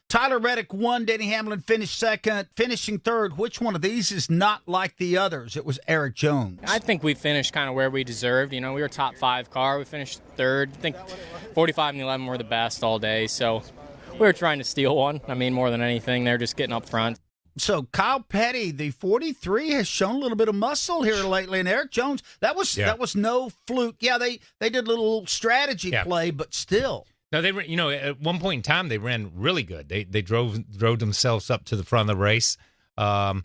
Tyler Reddick won. Denny Hamlin finished second. Finishing third, which one of these is not like the others? It was Erik Jones. I think we finished kind of where we deserved. You know, we were top 5 car. We finished third. I think 45 and 11 were the best all day. So we were trying to steal one. I mean, more than anything, they're just getting up front. So Kyle Petty, the 43, has shown a little bit of muscle here lately, and Erik Jones, that was no fluke. Yeah, they did a little strategy play, but still. No, they were. You know, at one point in time, they ran really good. They drove themselves up to the front of the race. And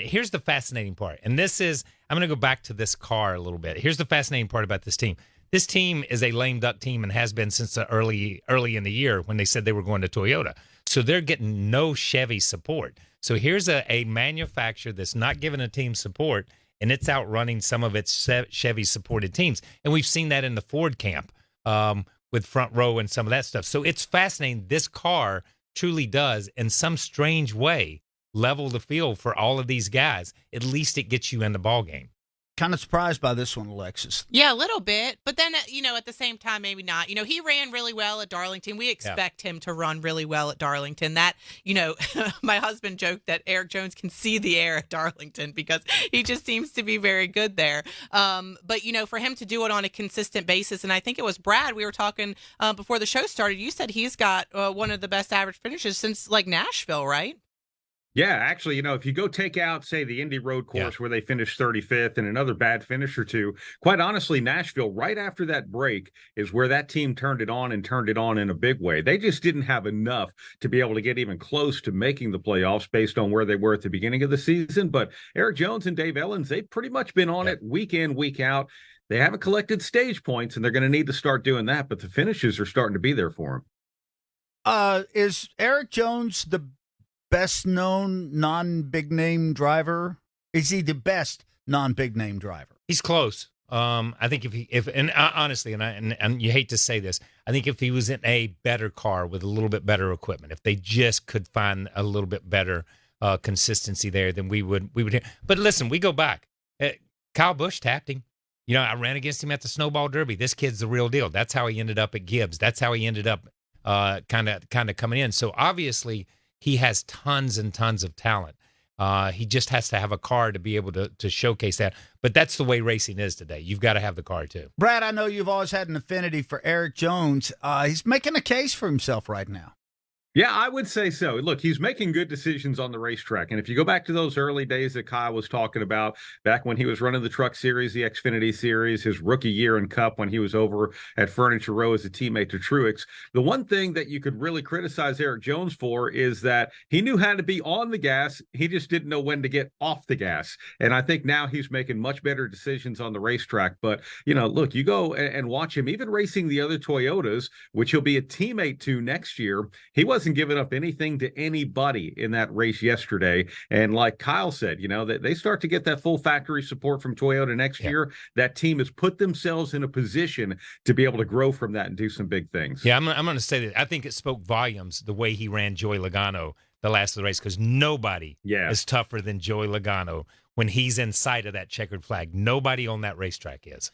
here's the fascinating part. And this is, I'm going to go back to this car a little bit. Here's the fascinating part about this team. This team is a lame duck team and has been since the early in the year when they said they were going to Toyota. So they're getting no Chevy support. So here's a manufacturer that's not giving a team support, and it's outrunning some of its Chevy-supported teams. And we've seen that in the Ford camp. With front row and some of that stuff. So it's fascinating. This car truly does, in some strange way, level the field for all of these guys. At least it gets you in the ball game. Kind of surprised by this one, Alexis. Yeah, a little bit. But then, at the same time, maybe not. He ran really well at Darlington. We expect him to run really well at Darlington. That, my husband joked that Erik Jones can see the air at Darlington because he just seems to be very good there. But, for him to do it on a consistent basis, and I think it was Brad, we were talking before the show started, you said he's got one of the best average finishes since, Nashville, right? Yeah, actually, if you go take out, say, the Indy Road Course where they finished 35th and another bad finish or two, quite honestly, Nashville, right after that break, is where that team turned it on in a big way. They just didn't have enough to be able to get even close to making the playoffs based on where they were at the beginning of the season. But Erik Jones and Dave Ellens, they've pretty much been on it week in, week out. They haven't collected stage points, and they're going to need to start doing that, but the finishes are starting to be there for them. Is Erik Jones the best known non-big name driver? Is he the best non-big name driver? He's close. I think honestly, and you hate to say this, I think if he was in a better car with a little bit better equipment, if they just could find a little bit better consistency there, then we would. But listen, we go back. Kyle Busch tapped him. I ran against him at the Snowball Derby. This kid's the real deal. That's how he ended up at Gibbs. That's how he ended up kind of coming in. So obviously, he has tons and tons of talent. He just has to have a car to be able to showcase that. But that's the way racing is today. You've got to have the car, too. Brad, I know you've always had an affinity for Erik Jones. He's making a case for himself right now. Yeah, I would say so. Look, he's making good decisions on the racetrack. And if you go back to those early days that Kyle was talking about, back when he was running the Truck Series, the Xfinity Series, his rookie year in Cup when he was over at Furniture Row as a teammate to Truex, the one thing that you could really criticize Erik Jones for is that he knew how to be on the gas. He just didn't know when to get off the gas. And I think now he's making much better decisions on the racetrack. But, look, you go and watch him, even racing the other Toyotas, which he'll be a teammate to next year. He wasn't giving up anything to anybody in that race yesterday. And like Kyle said, they start to get that full factory support from Toyota next year. That team has put themselves in a position to be able to grow from that and do some big things. Yeah, I'm going to say that. I think it spoke volumes the way he ran Joey Logano the last of the race, because nobody is tougher than Joey Logano when he's in sight of that checkered flag. Nobody on that racetrack is.